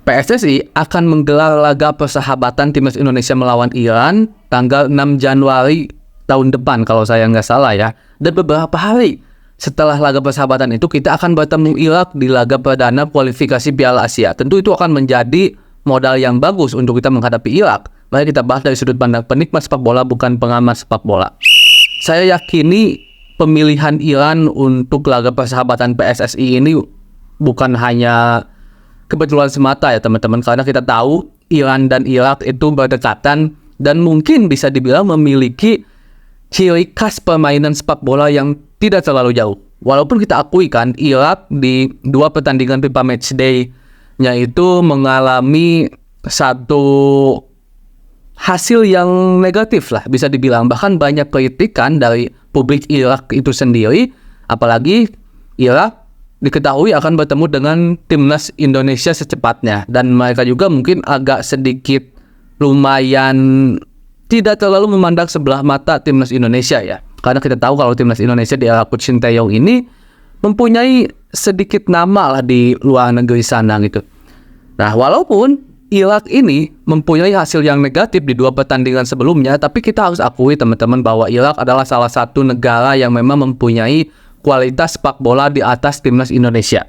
PSSI akan menggelar laga persahabatan Timnas Indonesia melawan Iran tanggal 6 Januari tahun depan kalau saya nggak salah ya. Dan beberapa hari setelah laga persahabatan itu kita akan bertemu Irak di laga perdana kualifikasi Piala Asia. Tentu itu akan menjadi modal yang bagus untuk kita menghadapi Irak. Mari kita bahas dari sudut pandang penikmat sepak bola, bukan pengamat sepak bola. Saya yakini pemilihan Iran untuk laga persahabatan PSSI ini bukan hanya kebetulan semata ya teman-teman, karena kita tahu Iran dan Irak itu berdekatan dan mungkin bisa dibilang memiliki ciri khas permainan sepak bola yang tidak terlalu jauh. Walaupun kita akui kan Irak di 2 pertandingan FIFA Matchday-nya itu mengalami satu hasil yang negatif lah bisa dibilang. Bahkan banyak kritikan dari publik Irak itu sendiri, apalagi Irak diketahui akan bertemu dengan Timnas Indonesia secepatnya, dan mereka juga mungkin agak sedikit lumayan tidak terlalu memandang sebelah mata Timnas Indonesia ya, karena kita tahu kalau Timnas Indonesia di era Coach Sinteyong ini mempunyai sedikit nama lah di luar negeri sana gitu. Nah, walaupun Irak ini mempunyai hasil yang negatif di 2 pertandingan sebelumnya, tapi kita harus akui teman-teman bahwa Irak adalah salah satu negara yang memang mempunyai kualitas sepak bola di atas Timnas Indonesia.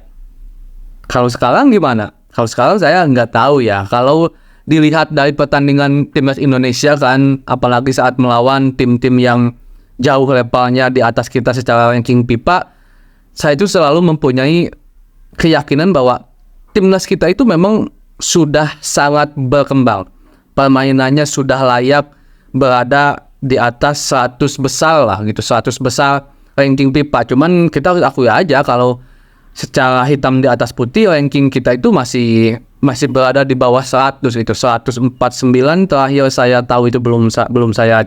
Kalau sekarang gimana? Kalau sekarang saya nggak tahu ya. Kalau dilihat dari pertandingan Timnas Indonesia kan, apalagi saat melawan tim-tim yang jauh levelnya di atas kita secara ranking FIFA, saya itu selalu mempunyai keyakinan bahwa Timnas kita itu memang sudah sangat berkembang. Permainannya sudah layak berada di atas 100 besar lah gitu, 100 besar ranking FIFA. Cuman kita harus akui aja kalau secara hitam di atas putih ranking kita itu masih berada di bawah 100 itu, 149 terakhir saya tahu itu belum saya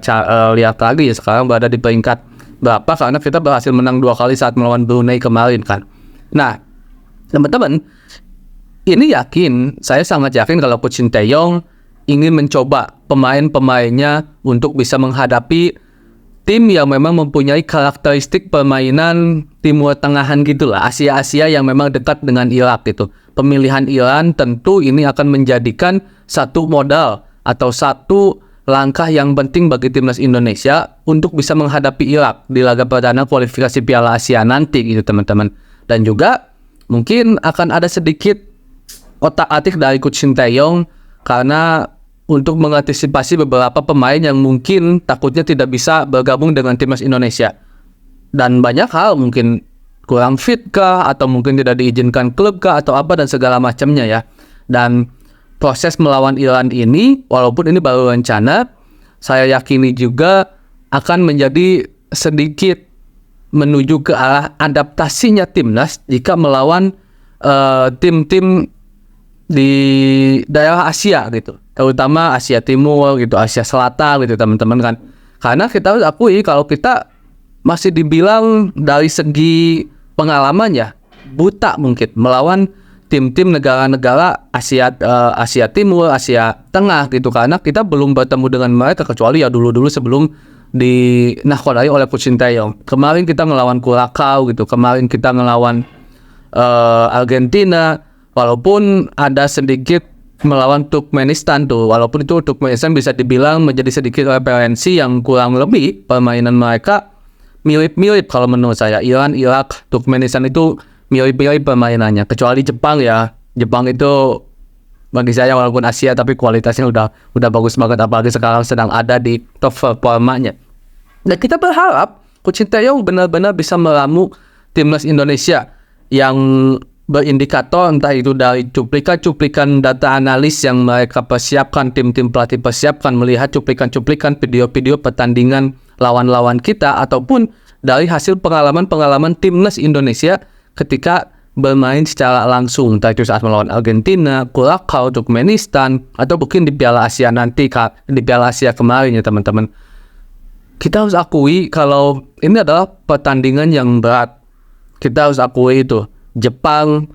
lihat lagi ya sekarang berada di peringkat berapa, karena kita berhasil menang 2 kali saat melawan Brunei kemarin kan. Nah, teman-teman, ini saya sangat yakin kalau Coach Sinteyong ingin mencoba pemain-pemainnya untuk bisa menghadapi tim yang memang mempunyai karakteristik permainan Timur Tengahan gitulah, Asia yang memang dekat dengan Irak gitu. Pemilihan Iran tentu ini akan menjadikan satu modal atau satu langkah yang penting bagi Timnas Indonesia untuk bisa menghadapi Irak di laga perdana kualifikasi Piala Asia nanti gitu teman-teman. Dan juga mungkin akan ada sedikit otak-atik dari Coach Sinteyong karena untuk mengantisipasi beberapa pemain yang mungkin takutnya tidak bisa bergabung dengan Timnas Indonesia. Dan banyak hal, mungkin kurang fit kah, atau mungkin tidak diizinkan klub kah, atau apa dan segala macamnya ya. Dan proses melawan Iran ini, walaupun ini baru rencana, saya yakini juga akan menjadi sedikit menuju ke arah adaptasinya Timnas jika melawan tim-tim di daerah Asia gitu, terutama Asia Timur gitu, Asia Selatan gitu teman-teman kan. Karena kita harus akui kalau kita masih dibilang dari segi pengalaman ya buta mungkin melawan tim-tim negara-negara Asia Timur, Asia Tengah gitu, karena kita belum bertemu dengan mereka kecuali ya dulu-dulu sebelum dinahkodai oleh Coach Sinteyong. Kemarin kita ngelawan Curacao gitu, kemarin kita ngelawan Argentina. Walaupun ada sedikit melawan Turkmenistan tuh, walaupun itu Turkmenistan bisa dibilang menjadi sedikit referensi yang kurang lebih permainan mereka mirip-mirip kalau menurut saya. Iran, Irak, Turkmenistan itu mirip-mirip permainannya, kecuali Jepang ya. Jepang itu bagi saya walaupun Asia tapi kualitasnya udah bagus banget, apalagi sekarang sedang ada di top performanya. Dan kita berharap Coach Sinteyong benar-benar bisa meramu Timnas Indonesia yang berindikator entah itu dari cuplikan-cuplikan data analis yang mereka persiapkan, tim-tim pelatih persiapkan, melihat cuplikan-cuplikan video-video pertandingan lawan-lawan kita, ataupun dari hasil pengalaman-pengalaman Timnas Indonesia ketika bermain secara langsung, entah itu saat melawan Argentina, Curacao, Turkmenistan, atau mungkin di Piala Asia nanti, di Piala Asia kemarin ya teman-teman. Kita harus akui kalau ini adalah pertandingan yang berat. Kita harus akui itu. Jepang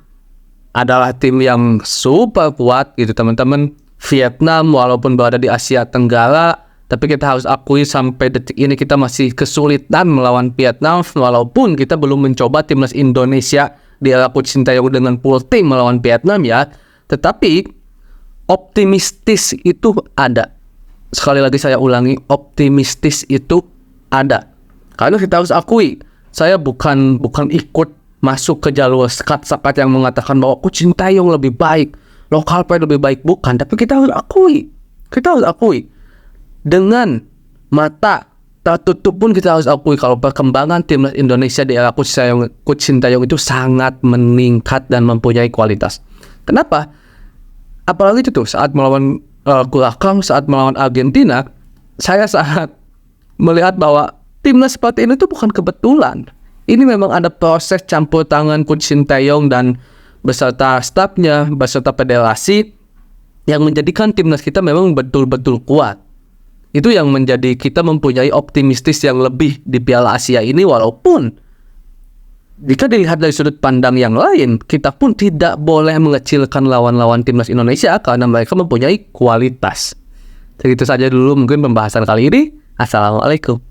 adalah tim yang super kuat gitu teman-teman. Vietnam walaupun berada di Asia Tenggara, tapi kita harus akui sampai detik ini kita masih kesulitan melawan Vietnam, walaupun kita belum mencoba Timnas Indonesia di era Coach Sinteyong dengan full team melawan Vietnam ya. Tetapi optimistis itu ada. Sekali lagi saya ulangi, optimistis itu ada. Karena kita harus akui, saya bukan ikut masuk ke jalur sekat-sekat yang mengatakan bahwa Coach Sintayong lebih baik, lokal pride lebih baik, bukan. Tapi kita harus akui, dengan mata tertutup pun kita harus akui kalau perkembangan timnas Indonesia di era Coach Sintayong itu sangat meningkat dan mempunyai kualitas. Kenapa? Apalagi itu saat melawan Curacao, saat melawan Argentina, saya sangat melihat bahwa timnas seperti ini tuh bukan kebetulan. Ini memang ada proses campur tangan Coach Sintayong dan beserta stafnya, beserta federasi yang menjadikan timnas kita memang betul-betul kuat. Itu yang menjadi kita mempunyai optimistis yang lebih di Piala Asia ini, walaupun jika dilihat dari sudut pandang yang lain, kita pun tidak boleh mengecilkan lawan-lawan timnas Indonesia karena mereka mempunyai kualitas. Segitu saja dulu mungkin pembahasan kali ini. Assalamualaikum.